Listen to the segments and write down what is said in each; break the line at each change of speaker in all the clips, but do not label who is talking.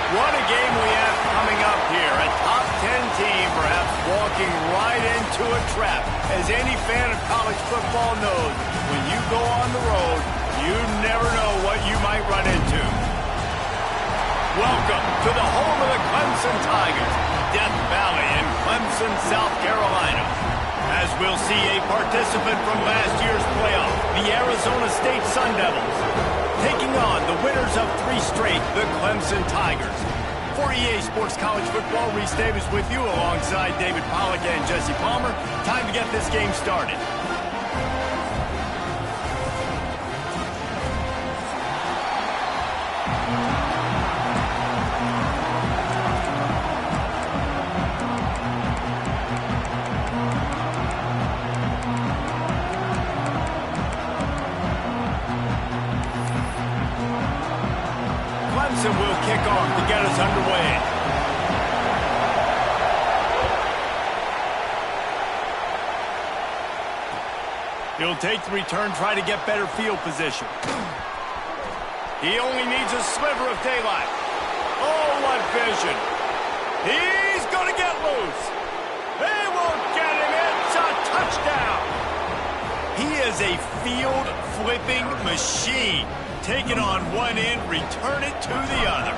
What a game we have coming up here. A top 10 team perhaps walking right into a trap. As any fan of college football knows, when you go on the road, you never know what you might run into. Welcome to the home of the Clemson Tigers, Death Valley in Clemson, South Carolina. As we'll see a participant from last year's playoff, the Arizona State Sun Devils, taking on the winners of 3 straight, the Clemson Tigers. For EA Sports College Football, Reese Davis with you alongside David Pollack and Jesse Palmer. Time to get this game started. Clemson will kick off to get us underway. He'll take the return, try to get better field position. He only needs a sliver of daylight. Oh, what vision. He's going to get loose. They won't get him. It's a touchdown. He is a field-flipping machine. Take it on one end, return it to the other.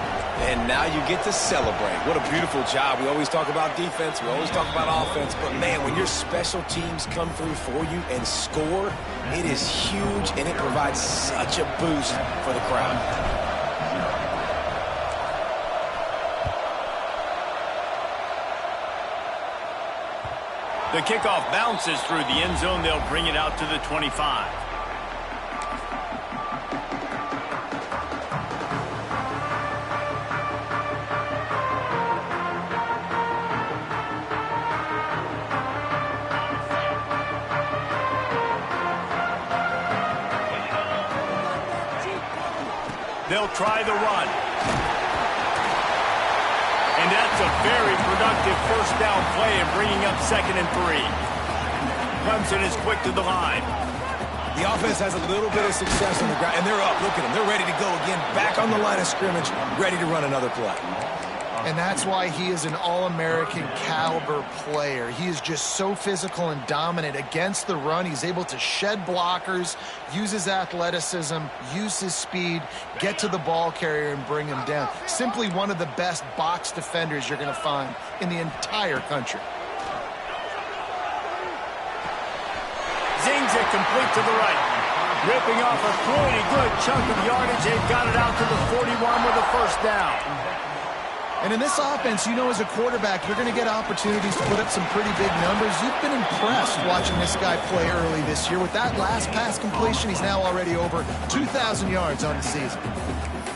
And now you get to celebrate. What a beautiful job. We always talk about defense. We always talk about offense. But, man, when your special teams come through for you and score, it is huge, and it provides such a boost for the crowd.
The kickoff bounces through the end zone. They'll bring it out to the 25. They'll try the run. And that's a very productive first down play and bringing up 2nd and 3. Clemson is quick to the line.
The offense has a little bit of success on the ground, and they're up. Look at them. They're ready to go again. Back on the line of scrimmage, ready to run another play.
And that's why he is an All-American caliber player. He is just so physical and dominant against the run. He's able to shed blockers, use his athleticism, use his speed, get to the ball carrier and bring him down. Simply one of the best box defenders you're going to find in the entire country.
Zings it complete to the right. Ripping off a pretty good chunk of yardage. They've got it out to the 41 with a first down.
And in this offense, you know, as a quarterback, you're going to get opportunities to put up some pretty big numbers. You've been impressed watching this guy play early this year. With that last pass completion, he's now already over 2,000 yards on the season.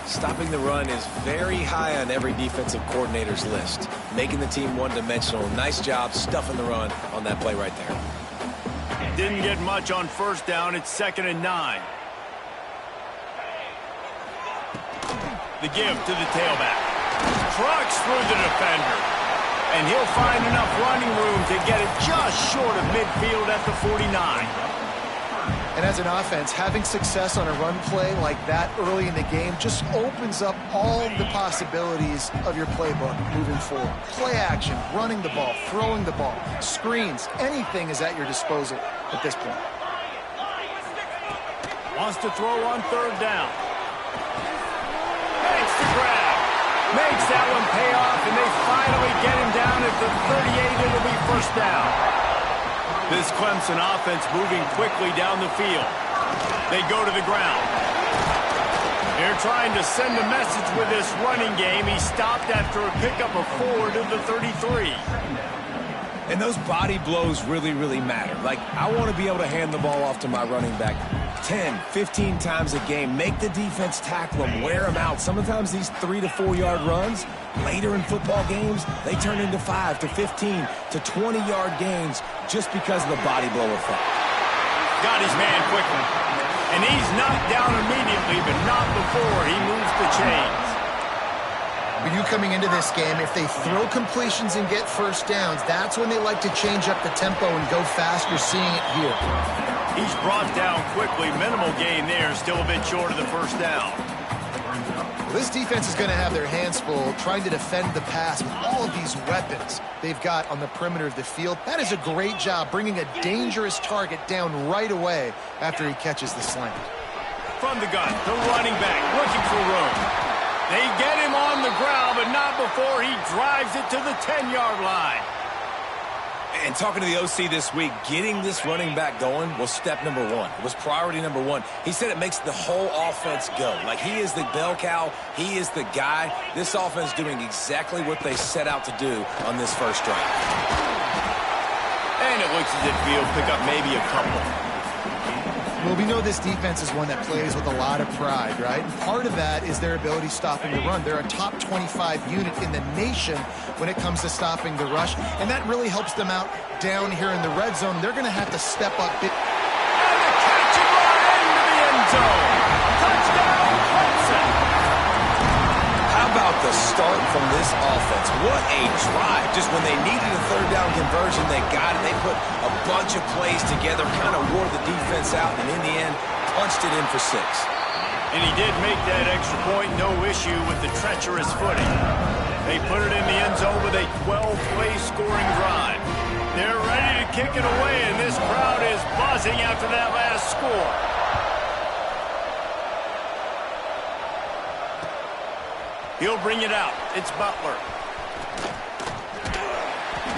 Stopping the run is very high on every defensive coordinator's list. Making the team one-dimensional. Nice job stuffing the run on that play right there.
Didn't get much on first down. It's 2nd and 9. The give to the tailback. Trucks through the defender. And he'll find enough running room to get it just short of midfield at the 49.
And as an offense, having success on a run play like that early in the game just opens up all the possibilities of your playbook moving forward. Play action, running the ball, throwing the ball, screens, anything is at your disposal at this point.
Wants to throw on 3rd down. Makes the grab. Makes that one pay off, and they finally get him down at the 38. It'll be first down. This Clemson offense moving quickly down the field. They go to the ground. They're trying to send a message with this running game. He stopped after a pickup of 4 to the 33.
And those body blows really, really matter. Like, I want to be able to hand the ball off to my running back 10, 15 times a game. Make the defense tackle them, wear them out. Sometimes these 3 to 4 yard runs, later in football games, they turn into 5 to 15 to 20 yard gains just because of the body blow effect.
Got his man quickly. And he's knocked down immediately, but not before he moves the chains.
For you coming into this game, if they throw completions and get first downs, that's when they like to change up the tempo and go fast. You're seeing it here.
He's brought down quickly. Minimal gain there. Still a bit short of the first down.
Well, this defense is going to have their hands full trying to defend the pass with all of these weapons they've got on the perimeter of the field. That is a great job bringing a dangerous target down right away after he catches the slant.
From the gun, the running back looking for room. They get him on the ground, but not before he drives it to the 10-yard line.
And talking to the OC this week, getting this running back going was step number one. It was priority number one. He said it makes the whole offense go. Like, he is the bell cow. He is the guy. This offense doing exactly what they set out to do on this first drive.
And it looks as if he'll pick up maybe a couple.
Well, we know this defense is one that plays with a lot of pride, right? And part of that is their ability stopping the run. They're a top 25 unit in the nation when it comes to stopping the rush, and that really helps them out down here in the red zone. They're going to have to step up.
And the catch and run into the end zone. Touchdown, Clemson.
How about the start from this offense? What a drive. Just when they needed a third down conversion, they got it. They put a bunch of plays together, kind of wore the defense out, and in the end, punched it in for 6.
And he did make that extra point, no issue with the treacherous footing. They put it in the end zone with a 12-play scoring drive. They're ready to kick it away, and this crowd is buzzing after that last score. He'll bring it out. It's Butler.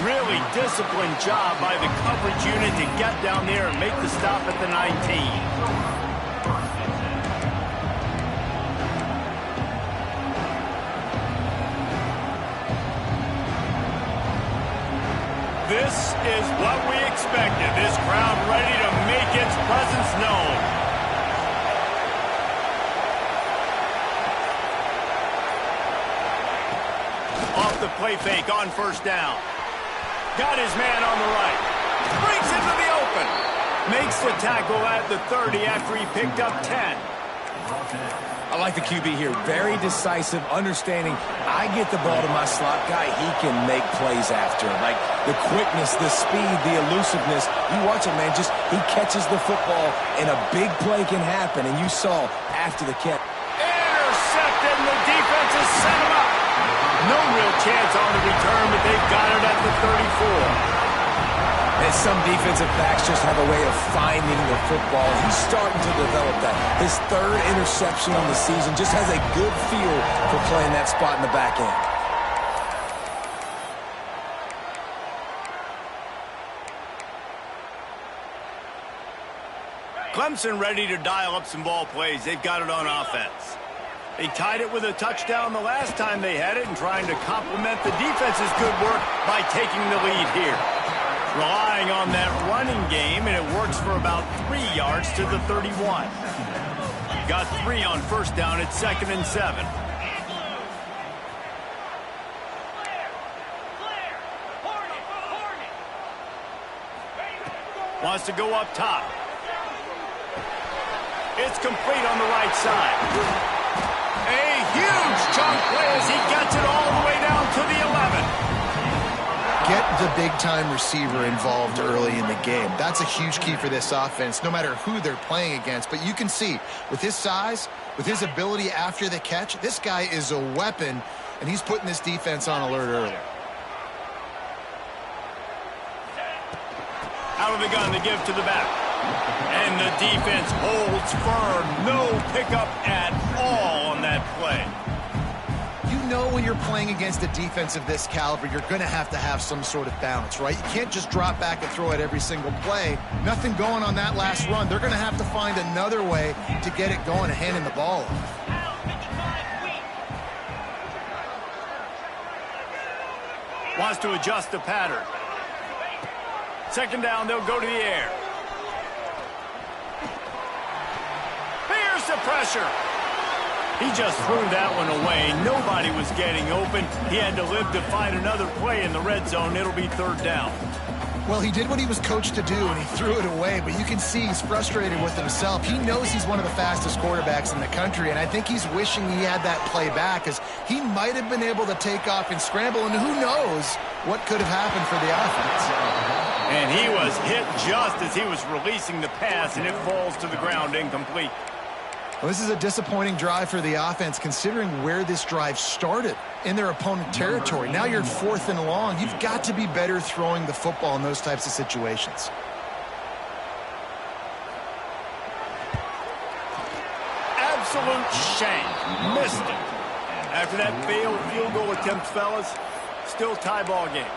Really disciplined job by the coverage unit to get down there and make the stop at the 19. This is what we expected. This crowd ready to make its presence known. Off the play fake on first down. Got his man on the right. Brings into the open. Makes the tackle at the 30 after he picked up 10.
I like the QB here. Very decisive, understanding. I get the ball to my slot guy. He can make plays after. Like the quickness, the speed, the elusiveness. You watch it, man. Just he catches the football, and a big play can happen. And you saw after the catch.
Intercepted, and the defense has set him up. No real chance on the return, but they've got it at the 34.
And some defensive backs just have a way of finding the football. He's starting to develop that. His 3rd interception on the season, just has a good feel for playing that spot in the back end.
Clemson ready to dial up some ball plays. They've got it on offense. They tied it with a touchdown the last time they had it and trying to complement the defense's good work by taking the lead here. Relying on that running game, and it works for about 3 yards to the 31. Got 3 on first down at 2nd and 7. Wants to go up top. It's complete on the right side. A huge chunk play as he gets it all the way down to the 11.
Get the big-time receiver involved early in the game. That's a huge key for this offense, no matter who they're playing against. But you can see, with his size, with his ability after the catch, this guy is a weapon, and he's putting this defense on alert early.
Out of the gun to give to the back. And the defense holds firm. No pickup at all on that play.
You know when you're playing against a defense of this caliber, you're going to have some sort of balance, right? You can't just drop back and throw it every single play. Nothing going on that last run. They're going to have to find another way to get it going and handing the ball off.
Wants to adjust the pattern. 2nd down, they'll go to the air. Here's the pressure. He just threw that one away. Nobody was getting open. He had to live to fight another play in the red zone. It'll be 3rd down.
Well, he did what he was coached to do, and he threw it away, but you can see he's frustrated with himself. He knows he's one of the fastest quarterbacks in the country, and I think he's wishing he had that play back, as he might have been able to take off and scramble, and who knows what could have happened for the offense.
And he was hit just as he was releasing the pass, and it falls to the ground incomplete.
Well, this is a disappointing drive for the offense considering where this drive started in their opponent territory. Now you're 4th and long. You've got to be better throwing the football in those types of situations.
Absolute shame. Missed it. After that failed field goal attempt, fellas, still tie ball game.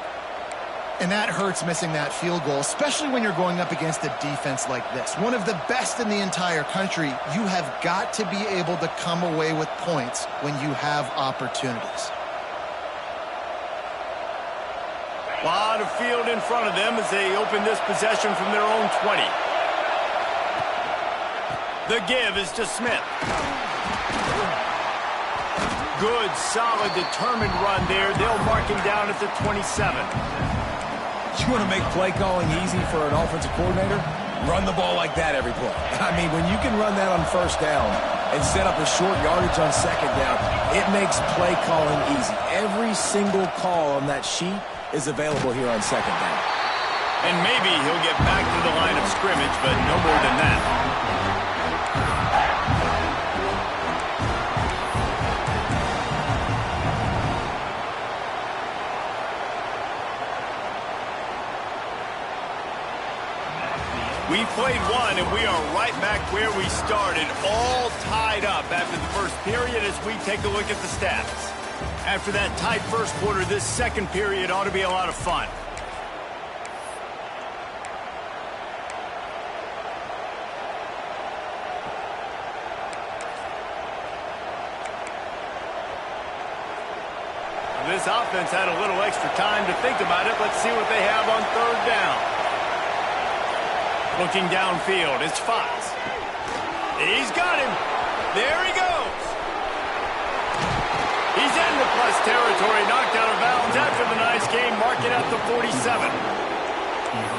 And that hurts, missing that field goal, especially when you're going up against a defense like this. One of the best in the entire country. You have got to be able to come away with points when you have opportunities.
A lot of field in front of them as they open this possession from their own 20. The give is to Smith. Good, solid, determined run there. They'll mark him down at the 27.
You want to make play calling easy for an offensive coordinator? Run the ball like that every play. I mean, when you can run that on first down and set up a short yardage on second down, it makes play calling easy. Every single call on that sheet is available here on second down.
And maybe he'll get back to the line of scrimmage, but no more than that. We played one, and we are right back where we started, all tied up after the first period as we take a look at the stats. After that tight first quarter, this second period ought to be a lot of fun. This offense had a little extra time to think about it. Let's see what they have on third down. Looking downfield, it's Fox. He's got him. There he goes. He's in the plus territory, knocked out of bounds after the nice game, marking out the 47.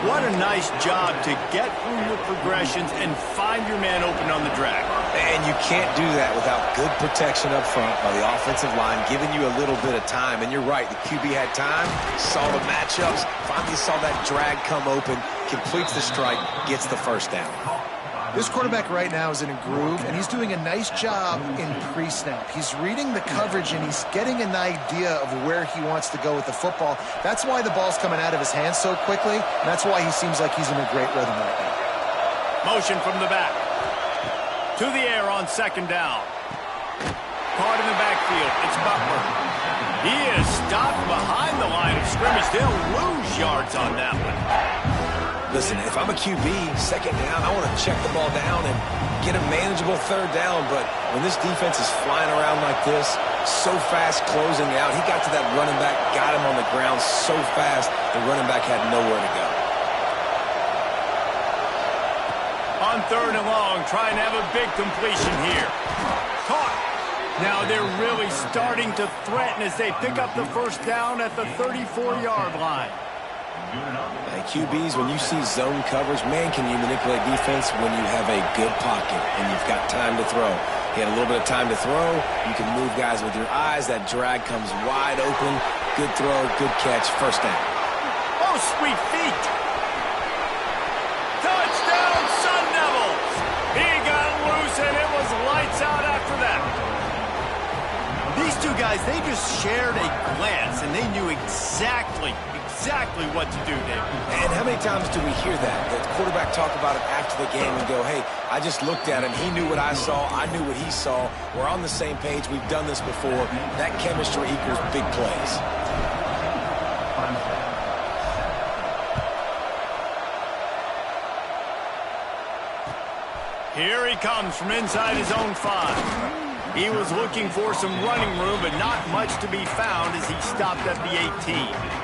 What a nice job to get through your progressions and find your man open on the drag.
And you can't do that without good protection up front by the offensive line, giving you a little bit of time. And you're right, the QB had time, saw the matchups, finally saw that drag come open, completes the strike, gets the first down.
This quarterback right now is in a groove, and he's doing a nice job in pre-snap. He's reading the coverage, and he's getting an idea of where he wants to go with the football. That's why the ball's coming out of his hands so quickly, and that's why he seems like he's in a great rhythm right now.
Motion from the back. To the air on second down. Caught in the backfield. It's Butler. He is stopped behind the line of scrimmage. They'll lose yards on that one.
Listen, if I'm a QB, second down, I want to check the ball down and get a manageable third down. But when this defense is flying around like this, so fast closing out, he got to that running back, got him on the ground so fast, the running back had nowhere to go.
On third and long, trying to have a big completion here. Caught. Now they're really starting to threaten as they pick up the first down at the 34-yard line.
Hey, QBs, when you see zone coverage, man, can you manipulate defense when you have a good pocket and you've got time to throw. He had a little bit of time to throw. You can move guys with your eyes. That drag comes wide open. Good throw, good catch, first down.
Oh, sweet feet. Touchdown, Sun Devils. He got loose, and it was lights out after that. These two guys, they just shared a glance, and they knew exactly what to do, David.
And how many times do we hear that? The quarterback talk about it after the game and go, hey, I just looked at him. He knew what I saw. I knew what he saw. We're on the same page. We've done this before. That chemistry equals big plays.
Here he comes from inside his own 5. He was looking for some running room, but not much to be found as he stopped at the 18.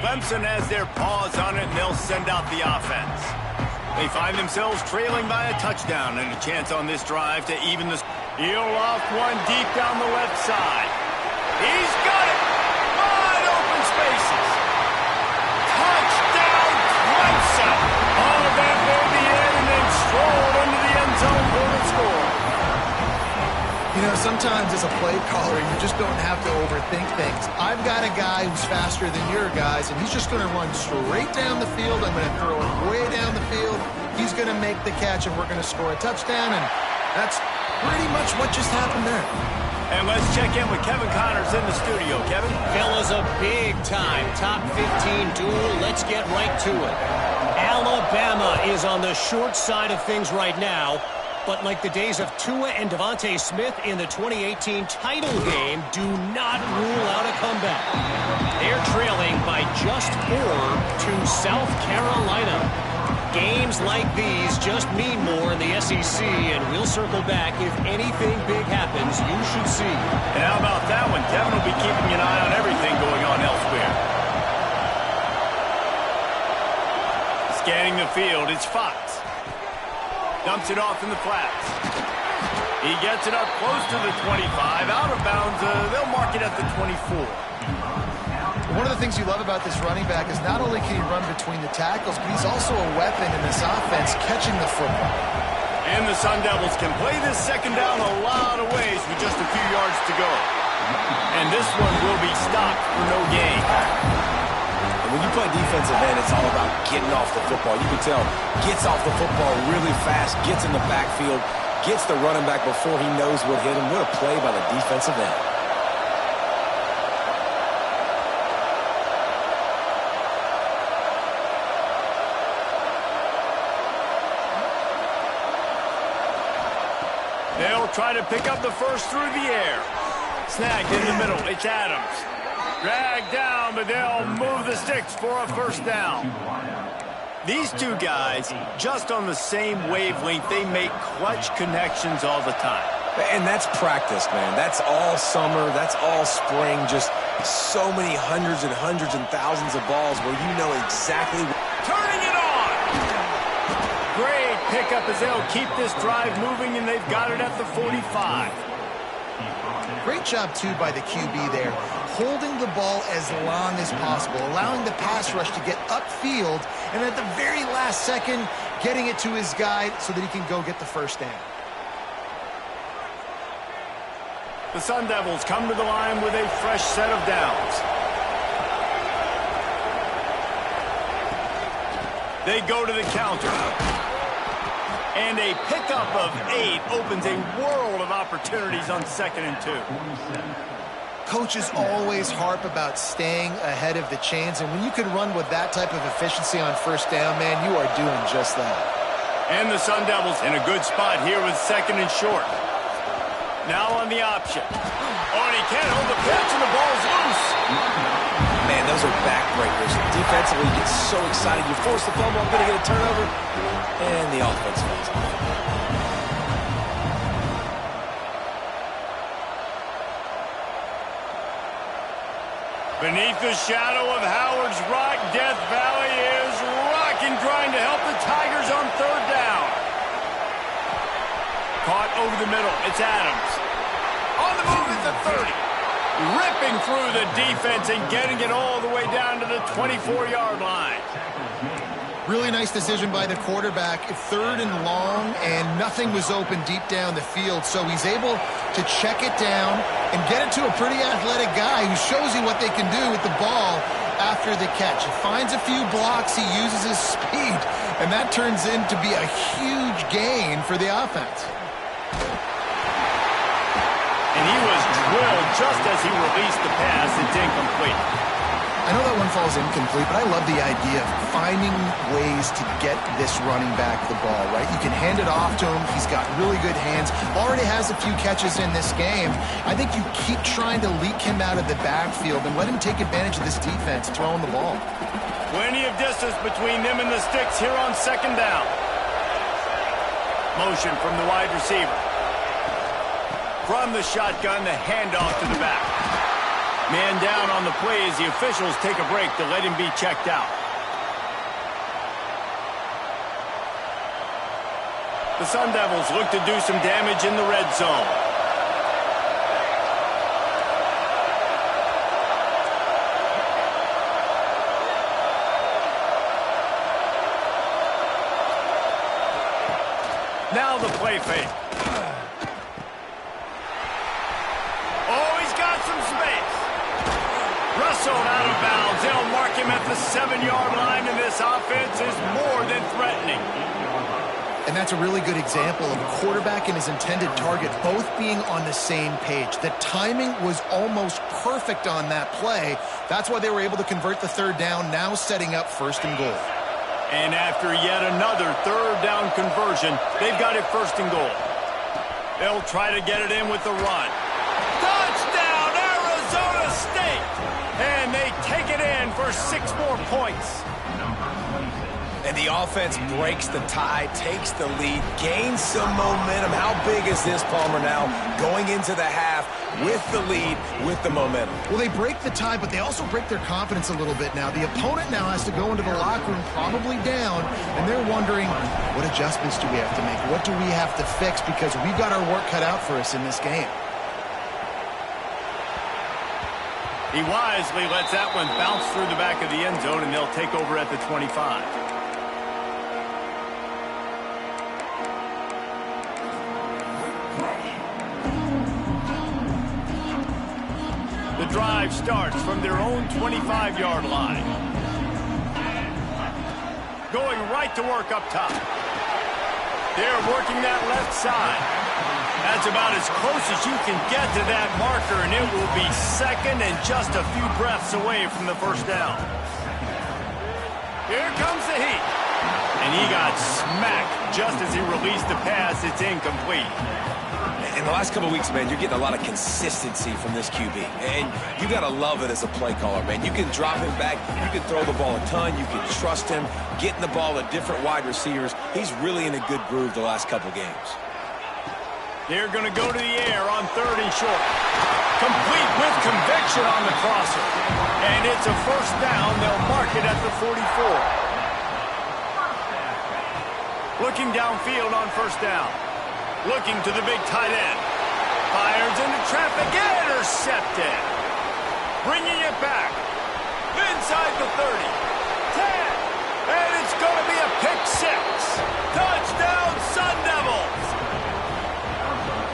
Clemson has their paws on it, and they'll send out the offense. They find themselves trailing by a touchdown and a chance on this drive to even the... He'll off one deep down the left side. He's got it! Wide open spaces. Touchdown, Clemson! All of that may be in, and then strolled into the end zone for the score.
You know, sometimes as a play caller, you just don't have to overthink things. I've got a guy who's faster than your guys, and he's just going to run straight down the field. I'm going to throw it way down the field. He's going to make the catch, and we're going to score a touchdown, and that's pretty much what just happened there.
And let's check in with Kevin Connors in the studio. Kevin?
Fellas, a big-time top 15 duel. Let's get right to it. Alabama is on the short side of things right now, but like the days of Tua and Devontae Smith in the 2018 title game, do not rule out a comeback. They're trailing by just 4 to South Carolina. Games like these just mean more in the SEC, and we'll circle back. If anything big happens, you should see.
And how about that one? Kevin will be keeping an eye on everything going on elsewhere. Scanning the field, it's Fox. Dumps it off in the flats. He gets it up close to the 25. Out of bounds, they'll mark it at the 24.
One of the things you love about this running back is not only can he run between the tackles, but he's also a weapon in this offense, catching the football.
And the Sun Devils can play this second down a lot of ways with just a few yards to go. And this one will be stopped for no gain.
And when you play defensive end, it's all about getting off the football. You can tell, gets off the football really fast, gets in the backfield, gets the running back before he knows what hit him. What a play by the defensive end.
They'll try to pick up the first through the air. Snagged in the middle. It's Adams. Dragged down, but they'll move the sticks for a first down. These two guys, just on the same wavelength, they make clutch connections all the time.
And that's practice, man. That's all summer. That's all spring. Just so many hundreds and thousands of balls where you know exactly.
Turning it on! Great pickup as they'll keep this drive moving, and they've got it at the 45.
Great job, too, by the QB there, holding the ball as long as possible, allowing the pass rush to get upfield, and at the very last second, getting it to his guy so that he can go get the first down.
The Sun Devils come to the line with a fresh set of downs. They go to the counter. And a pickup of 8 opens a world of opportunities on 2nd and 2.
Coaches always harp about staying ahead of the chains, and when you can run with that type of efficiency on first down, man, you are doing just that.
And the Sun Devils in a good spot here with 2nd and short. Now on the option. Oh, and he can't hold the pitch, and the ball's loose.
Man, those are backbreakers. Defensively, you get so excited. You force the fumble, I'm going to get a turnover, and the offense falls off.
Beneath the shadow of Howard's Rock, Death Valley is rocking, trying to help the Tigers on 3rd down. Caught over the middle. It's Adams. On the move at the 30. Ripping through the defense and getting it all the way down to the 24-yard line.
Really nice decision by the quarterback. 3rd and long, and nothing was open deep down the field, so he's able to check it down and get it to a pretty athletic guy who shows you what they can do with the ball after the catch. He finds a few blocks, he uses his speed, and that turns into be a huge gain for the offense.
And he was drilled just as he released the pass. It's incomplete.
I know that one falls incomplete, but I love the idea of finding ways to get this running back the ball, right? You can hand it off to him. He's got really good hands. Already has a few catches in this game. I think you keep trying to leak him out of the backfield and let him take advantage of this defense throwing the ball.
Plenty of distance between them and the sticks here on 2nd down. Motion from the wide receiver. From the shotgun, the handoff to the back. Man down on the play as the officials take a break to let him be checked out. The Sun Devils look to do some damage in the red zone. Now the play fake. got some space. Wrestled out of bounds. They'll mark him at the 7-yard line, and this offense is more than threatening.
And that's a really good example of a quarterback and his intended target both being on the same page. The timing was almost perfect on that play. That's why they were able to convert the third down, now setting up 1st and goal.
And after yet another third down conversion, they've got it 1st and goal. They'll try to get it in with the run. Touchdown, Arizona State! And they take it in for 6 more points.
And the offense breaks the tie, takes the lead, gains some momentum. How big is this, Palmer, now going into the half with the lead, with the momentum?
Well, they break the tie, but they also break their confidence a little bit now. The opponent now has to go into the locker room probably down, and they're wondering, what adjustments do we have to make? What do we have to fix? Because we've got our work cut out for us in this game.
He wisely lets that one bounce through the back of the end zone, and they'll take over at the 25. The drive starts from their own 25-yard line. Going right to work up top. They're working that left side. That's about as close as you can get to that marker, and it will be 2nd and just a few breaths away from the 1st down. Here comes the heat. And he got smacked just as he released the pass. It's incomplete.
In the last couple of weeks, man, you're getting a lot of consistency from this QB. And you got to love it as a play caller, man. You can drop him back. You can throw the ball a ton. You can trust him, getting the ball to different wide receivers. He's really in a good groove the last couple games.
They're going to go to the air on 3rd and short. Complete with conviction on the crosser. And it's a 1st down. They'll mark it at the 44. Looking downfield on 1st down. Looking to the big tight end. Fires into traffic. Intercepted. Bringing it back. Inside the 30. 10. And it's going to be a pick 6. Touchdown, Sun Devils.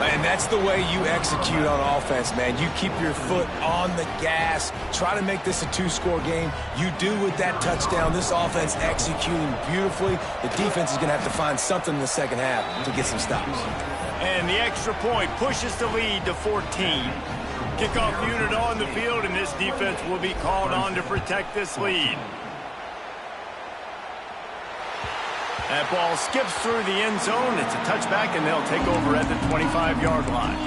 And that's the way you execute on offense, man. You keep your foot on the gas. Try to make this a 2-score game. You do with that touchdown. This offense executing beautifully. The defense is going to have to find something in the 2nd half to get some stops.
And the extra point pushes the lead to 14. Kickoff unit on the field, and this defense will be called on to protect this lead. That ball skips through the end zone. It's a touchback, and they'll take over at the 25-yard line.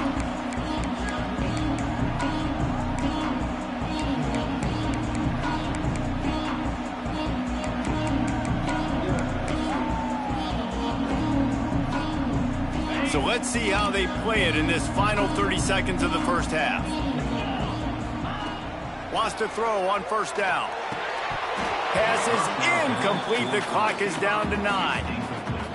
So let's see how they play it in this final 30 seconds of the 1st half. Wants to throw on 1st down. Pass is incomplete. The clock is down to 9.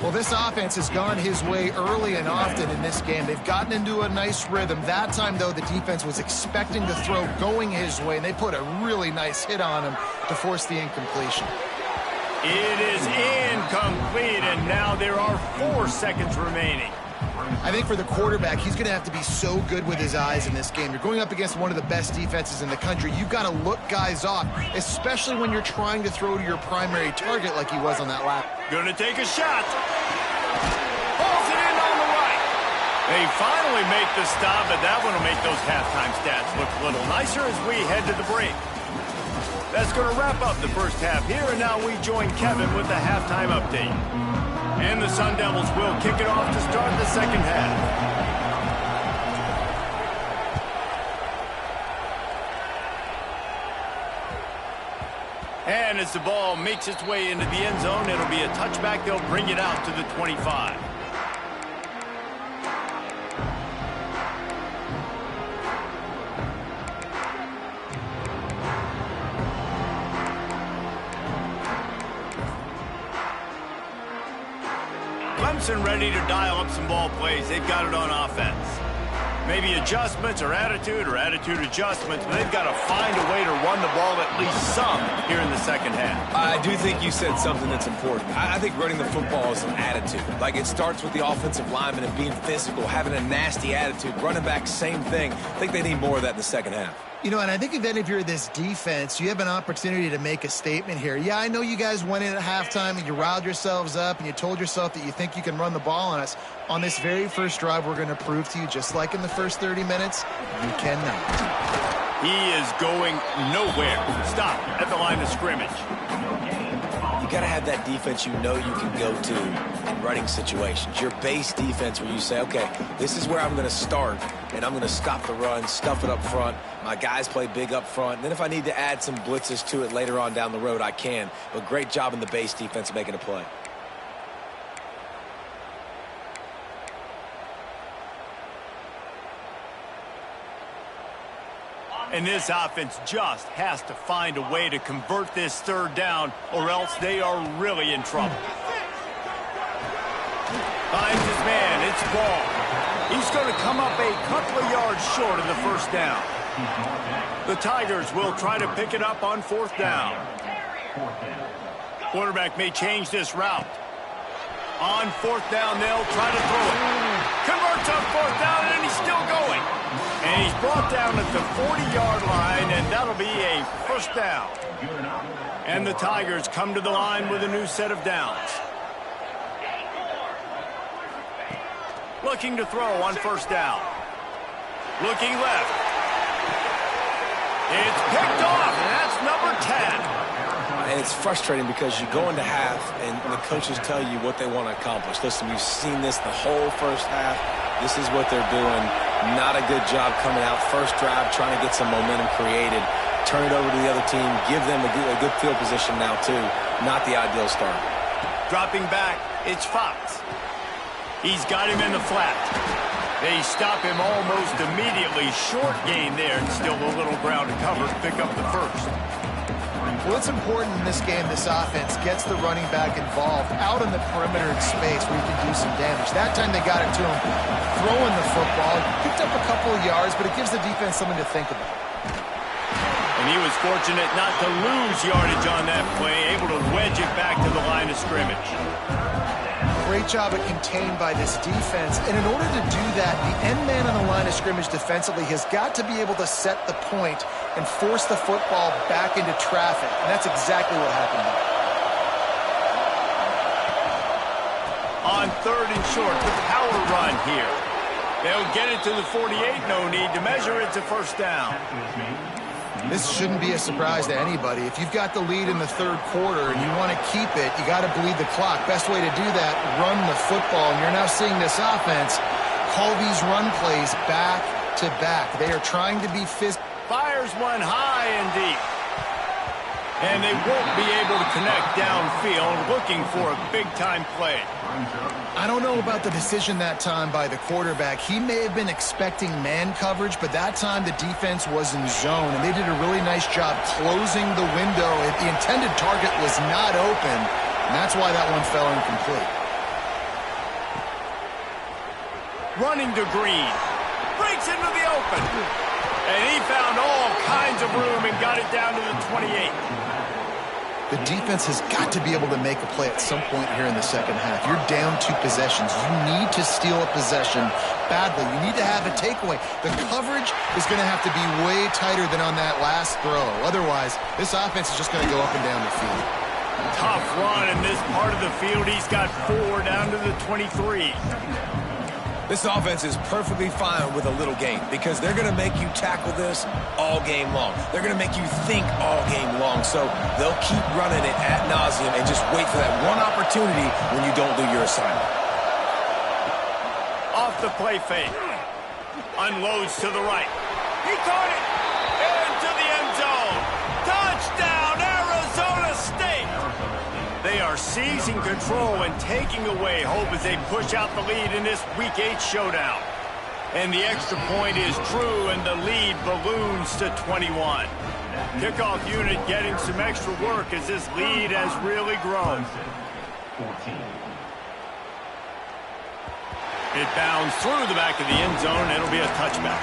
Well, this offense has gone his way early and often in this game. They've gotten into a nice rhythm. That time, though, the defense was expecting the throw going his way, and they put a really nice hit on him to force the incompletion.
It is incomplete, and now there are 4 seconds remaining.
I think for the quarterback, he's going to have to be so good with his eyes in this game. You're going up against one of the best defenses in the country. You've got to look guys off, especially when you're trying to throw to your primary target like he was on that lap.
Going to take a shot. Pulls it in on the right. They finally make the stop, but that one will make those halftime stats look a little nicer as we head to the break. That's going to wrap up the 1st half here, and now we join Kevin with the halftime update. And the Sun Devils will kick it off to start the 2nd half. And as the ball makes its way into the end zone, it'll be a touchback. They'll bring it out to the 25. Clemson ready to dial up some ball plays. They've got it on offense. Maybe adjustments or attitude adjustments, but they've got to find a way to run the ball at least some here in the second half.
I do think you said something that's important. I think running the football is an attitude. Like, it starts with the offensive lineman and being physical, having a nasty attitude. Running back, same thing. I think they need more of that in the second half.
You know, and I think if you're this defense, you have an opportunity to make a statement here. Yeah, I know you guys went in at halftime and you riled yourselves up and you told yourself that you think you can run the ball on us. On this very first drive, we're going to prove to you, just like in the first 30 minutes, you cannot.
He is going nowhere. Stop at the line of scrimmage.
You got to have that defense you know you can go to in running situations. Your base defense where you say, okay, this is where I'm going to start, and I'm going to stop the run, stuff it up front. My guys play big up front. And then if I need to add some blitzes to it later on down the road, I can. But great job in the base defense making a play.
And this offense just has to find a way to convert this third down, or else they are really in trouble. Finds his man. It's ball. He's going to come up a couple of yards short of the first down. The Tigers will try to pick it up on fourth down. Quarterback may change this route. On fourth down, they'll try to throw it. Converts on fourth down, and he's still going. And he's brought down at the 40-yard line, and that'll be a first down. And the Tigers come to the line with a new set of downs. Looking to throw on first down. Looking left. It's picked off, and that's number 10.
And it's frustrating because you go into half and the coaches tell you what they want to accomplish. Listen, we've seen this the whole first half. This is what they're doing. Not a good job coming out. First drive, trying to get some momentum created. Turn it over to the other team. Give them a good field position now, too. Not the ideal start.
Dropping back, it's Fox. He's got him in the flat. They stop him almost immediately. Short gain there, and still a little ground to cover to pick up the first.
Well, it's important in this game, this offense gets the running back involved out in the perimeter in space where he can do some damage. That time they got it to him throwing the football. Picked up a couple of yards, but it gives the defense something to think about.
And he was fortunate not to lose yardage on that play, able to wedge it back to the line of scrimmage.
Great job at contained by this defense. And in order to do that, the end man on the line of scrimmage defensively has got to be able to set the point and force the football back into traffic. And that's exactly what happened there.
On third and short, the power run here. They'll get it to the 48, no need to measure. It's a first down.
This shouldn't be a surprise to anybody. If you've got the lead in the third quarter and you want to keep it, you got to bleed the clock. Best way to do that, run the football. And you're now seeing this offense call these run plays back to back. They are trying to be physical.
Fires one high and deep. And they won't be able to connect downfield, looking for a big-time play.
I don't know about the decision that time by the quarterback. He may have been expecting man coverage, but that time the defense was in zone, and they did a really nice job closing the window. The intended target was not open, and that's why that one fell incomplete.
Running to Green. Breaks into the open. And he found all kinds of room and got it down to the 28.
The defense has got to be able to make a play at some point here in the second half. You're down 2 possessions. You need to steal a possession badly. You need to have a takeaway. The coverage is going to have to be way tighter than on that last throw. Otherwise, this offense is just going to go up and down the field.
Tough run in this part of the field. He's got 4 down to the 23.
This offense is perfectly fine with a little game because they're going to make you tackle this all game long. They're going to make you think all game long. So they'll keep running it ad nauseum and just wait for that one opportunity when you don't do your assignment.
Off the play fake. Unloads to the right. He caught it. Into the end zone. Touchdown, Arizona State. They are seizing control and taking away hope as they push out the lead in this Week 8 showdown. And the extra point is true, and the lead balloons to 21. Kickoff unit getting some extra work as this lead has really grown. It bounds through the back of the end zone. It'll be a touchback.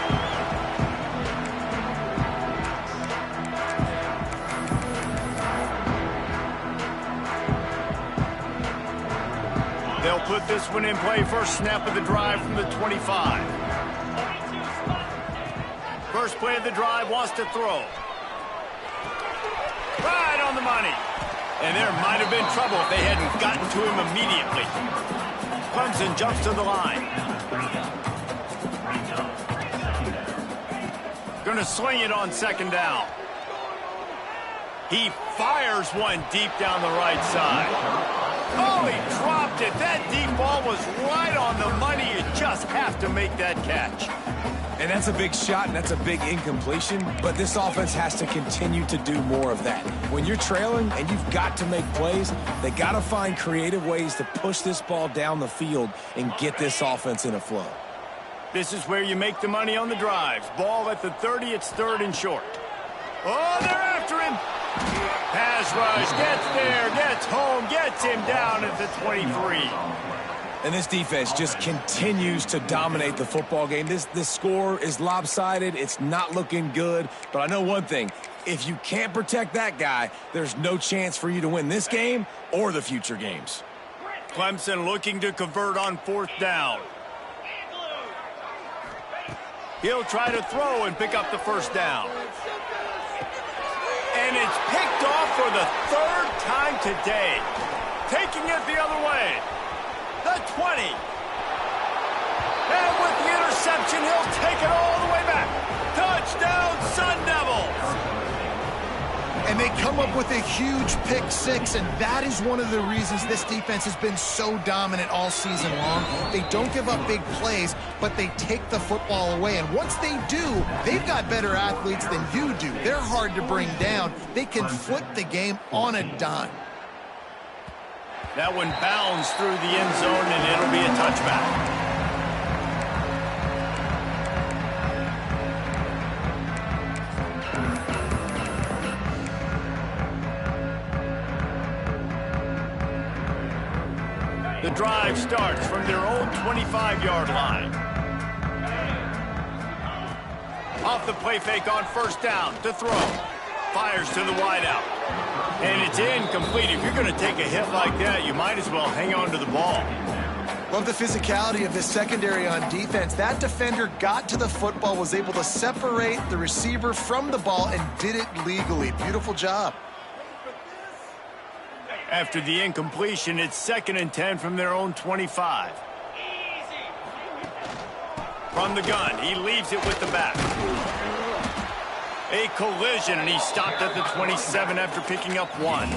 They'll put this one in play. First snap of the drive from the 25. First play of the drive, wants to throw. Right on the money. And there might have been trouble if they hadn't gotten to him immediately. Clemson jumps to the line. Going to sling it on second down. He fires one deep down the right side. Oh, he dropped it. That deep ball was right on the money. You just have to make that catch.
And that's a big shot, and that's a big incompletion, but this offense has to continue to do more of that. When you're trailing and you've got to make plays, they got to find creative ways to push this ball down the field and get this offense in a flow.
This is where you make the money on the drives. Ball at the 30, it's third and short. Oh, they're after him. Pass rush, gets there, gets home, gets him down at the 23.
And this defense just continues to dominate the football game. This score is lopsided. It's not looking good. But I know one thing. If you can't protect that guy, there's no chance for you to win this game or the future games.
Clemson looking to convert on fourth down. He'll try to throw and pick up the first down. And it's picked off for the third time today. Taking it the other way. The 20. And with the interception, he'll take it all the way back. Touchdown, Sun Devils.
And they come up with a huge pick six, and that is one of the reasons this defense has been so dominant all season long. They don't give up big plays, but they take the football away. And once they do, they've got better athletes than you do. They're hard to bring down. They can flip the game on a dime.
That one bounds through the end zone, and it'll be a touchback. The drive starts from their own 25-yard line. Off the play fake on first down to throw. Fires to the wideout. And it's incomplete. If you're going to take a hit like that, you might as well hang on to the ball.
Love the physicality of this secondary on defense. That defender got to the football, was able to separate the receiver from the ball, and did it legally. Beautiful job.
After the incompletion, it's 2nd and 10 from their own 25. From the gun, he leaves it with the back. A collision, and he stopped at the 27 after picking up one.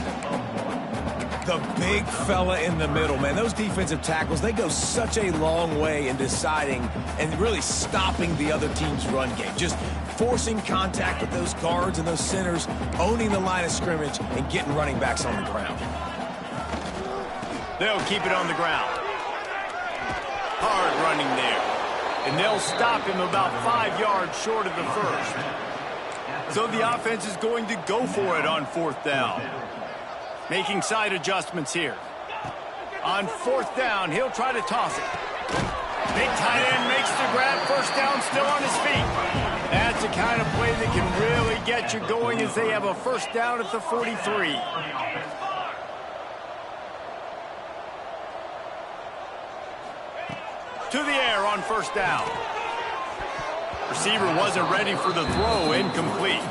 The big fella in the middle, man. Those defensive tackles, they go such a long way in deciding and really stopping the other team's run game. Just forcing contact with those guards and those centers, owning the line of scrimmage, and getting running backs on the ground.
They'll keep it on the ground. Hard running there. And they'll stop him about 5 yards short of the first. So the offense is going to go for it on fourth down. Making side adjustments here. On fourth down, he'll try to toss it. Big tight end makes the grab. First down, still on his feet. That's the kind of play that can really get you going as they have a first down at the 43. To the air on first down. Receiver wasn't ready for the throw, incomplete.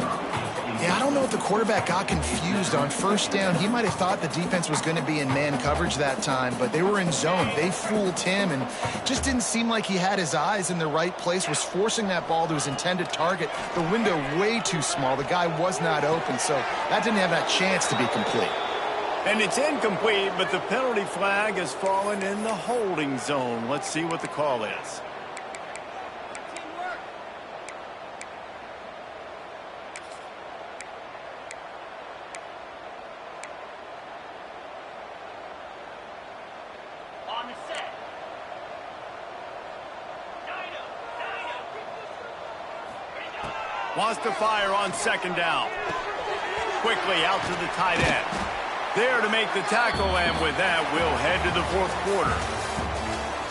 Yeah, I don't know if the quarterback got confused on first down. He might have thought the defense was going to be in man coverage that time, but they were in zone. They fooled him and just didn't seem like he had his eyes in the right place, was forcing that ball to his intended target. The window way too small. The guy was not open, so that didn't have that chance to be complete.
And it's incomplete, but the penalty flag has fallen in the holding zone. Let's see what the call is. Wants to fire on second down. Quickly out to the tight end. There to make the tackle, and with that, we'll head to the fourth quarter.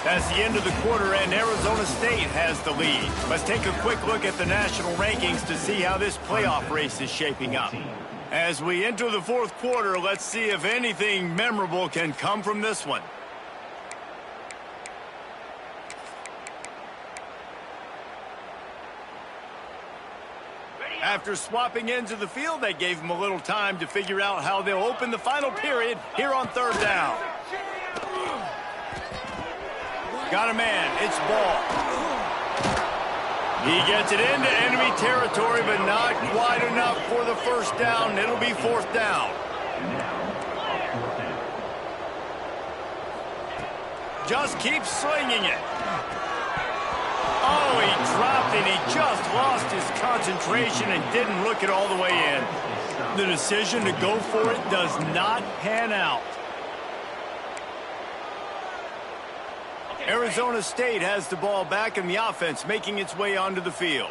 That's the end of the quarter, and Arizona State has the lead. Let's take a quick look at the national rankings to see how this playoff race is shaping up. As we enter the fourth quarter, let's see if anything memorable can come from this one. After swapping ends of the field, that gave them a little time to figure out how they'll open the final period here on third down. Got a man. It's ball. He gets it into enemy territory, but not quite enough for the first down. It'll be fourth down. Just keep slinging it. Oh, he dropped it. He just lost his concentration and didn't look it all the way in. The decision to go for it does not pan out. Arizona State has the ball back in the offense, making its way onto the field.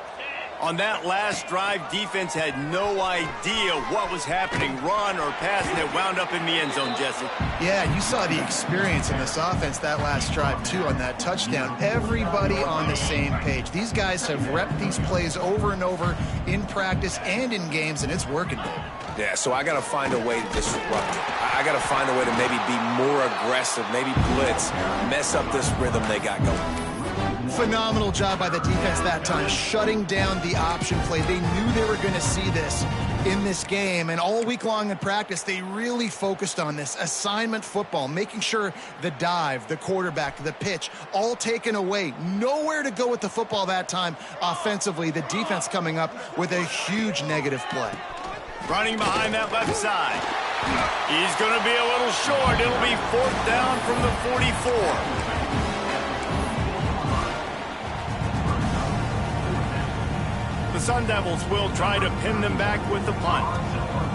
On that last drive, defense had no idea what was happening, run or pass, and it wound up in the end zone, Jesse.
Yeah, you saw the experience in this offense that last drive, too, on that touchdown. Everybody on the same page. These guys have repped these plays over and over in practice and in games, and it's working, baby.
Yeah, so I got to find a way to disrupt it. I got to find a way to maybe be more aggressive, maybe blitz, mess up this rhythm they got going.
Phenomenal job by the defense that time, shutting down the option play. They knew they were going to see this in this game, and all week long in practice, they really focused on this assignment football, making sure the dive, the quarterback, the pitch, all taken away. Nowhere to go with the football that time offensively. The defense coming up with a huge negative play.
Running behind that left side. He's going to be a little short. It'll be fourth down from the 44. The Sun Devils will try to pin them back with the punt.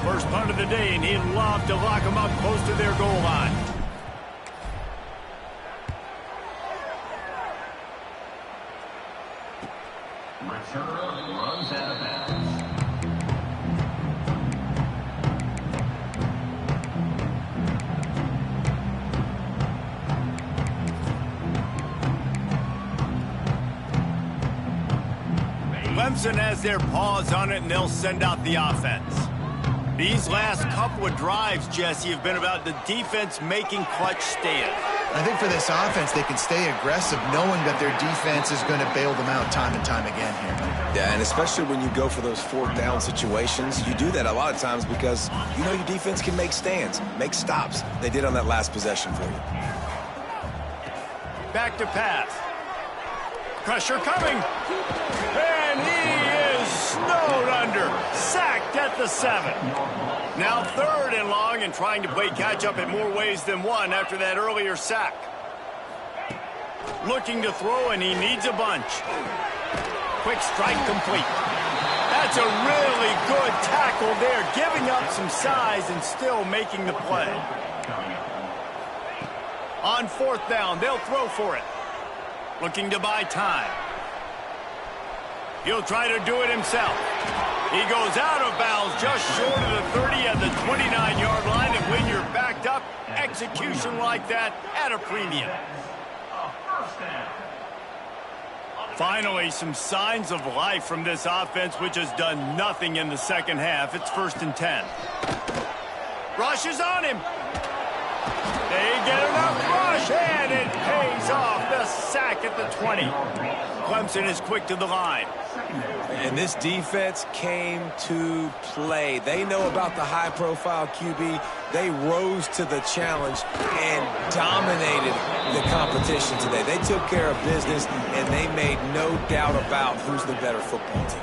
First punt of the day, and he'd love to lock them up close to their goal line.
Return runs out of bounds.
Clemson has their paws on it, and they'll send out the offense. These last couple of drives, Jesse, have been about the defense making clutch stands.
I think for this offense, they can stay aggressive knowing that their defense is going to bail them out time and time again here.
Yeah, and especially when you go for those fourth down situations, you do that a lot of times because you know your defense can make stands, make stops. They did on that last possession for you.
Back to pass. Pressure coming. And he is snowed under. Sacked at the 7. Now third and long and trying to play catch-up in more ways than one after that earlier sack. Looking to throw, and he needs a bunch. Quick strike complete. That's a really good tackle there, giving up some size and still making the play. On fourth down, they'll throw for it. Looking to buy time. He'll try to do it himself. He goes out of bounds just short of the 30 at the 29-yard line, and when you're backed up, execution like that at a premium. Finally, some signs of life from this offense, which has done nothing in the second half. It's 1st and 10. Rush is on him. They get enough rush, and it pays off. The sack at the 20. Clemson is quick to the line.
And this defense came to play. They know about the high-profile QB. They rose to the challenge and dominated the competition today. They took care of business, and they made no doubt about who's the better football team.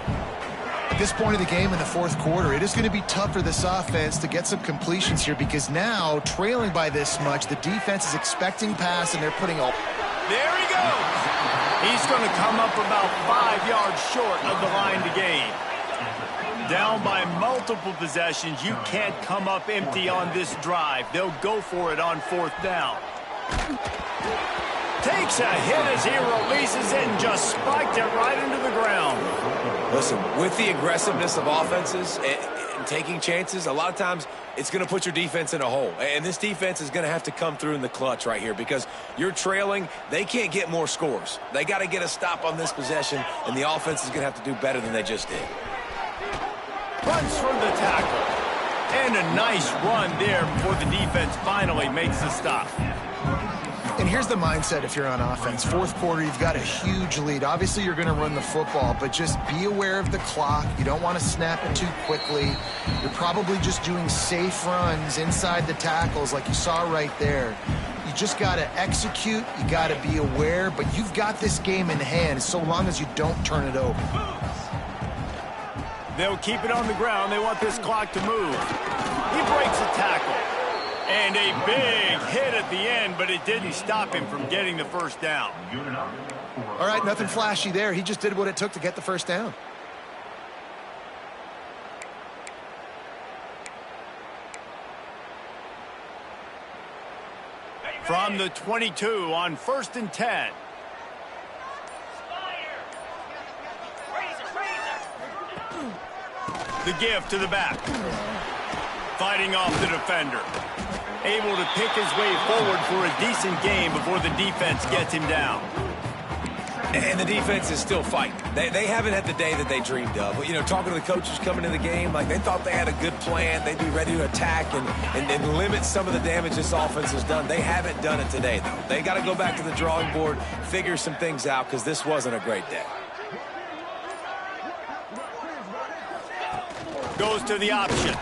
At this point of the game in the fourth quarter, it is going to be tough for this offense to get some completions here because now, trailing by this much, the defense is expecting pass, and they're putting all...
There he goes. He's going to come up about 5 yards short of the line to gain. Down by multiple possessions, you can't come up empty on this drive. They'll go for it on fourth down. Takes a hit as he releases it and just spiked it right into the ground.
Listen, with the aggressiveness of offenses and taking chances, a lot of times it's going to put your defense in a hole. And this defense is going to have to come through in the clutch right here because you're trailing. They can't get more scores. They got to get a stop on this possession, and the offense is going to have to do better than they just did.
Runs from the tackle. And a nice run there before the defense finally makes the stop.
And here's the mindset if you're on offense. Fourth quarter, you've got a huge lead. Obviously, you're going to run the football, but just be aware of the clock. You don't want to snap it too quickly. You're probably just doing safe runs inside the tackles like you saw right there. You just got to execute. You got to be aware, but you've got this game in hand so long as you don't turn it over.
They'll keep it on the ground. They want this clock to move. He breaks a tackle. And a big hit at the end, but it didn't stop him from getting the first down.
All right, nothing flashy there. He just did what it took to get the first down.
From the 22 on 1st and 10. The give to the back. Fighting off the defender. Able to pick his way forward for a decent game before the defense gets him down.
And the defense is still fighting. They haven't had the day that they dreamed of. But, you know, talking to the coaches coming into the game, like they thought they had a good plan. They'd be ready to attack and limit some of the damage this offense has done. They haven't done it today, though. They got to go back to the drawing board, figure some things out, because this wasn't a great day.
Goes to the option.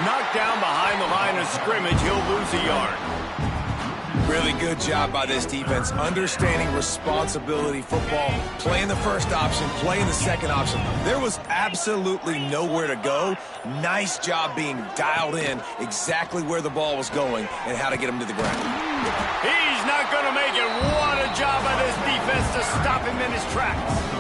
Knocked down behind the line of scrimmage. He'll lose a yard.
Really good job by this defense, understanding responsibility football, playing the first option, playing the second option. There was absolutely nowhere to go. Nice job being dialed in exactly where the ball was going and how to get him to the ground.
He's not going to make it. What a job by this defense to stop him in his tracks.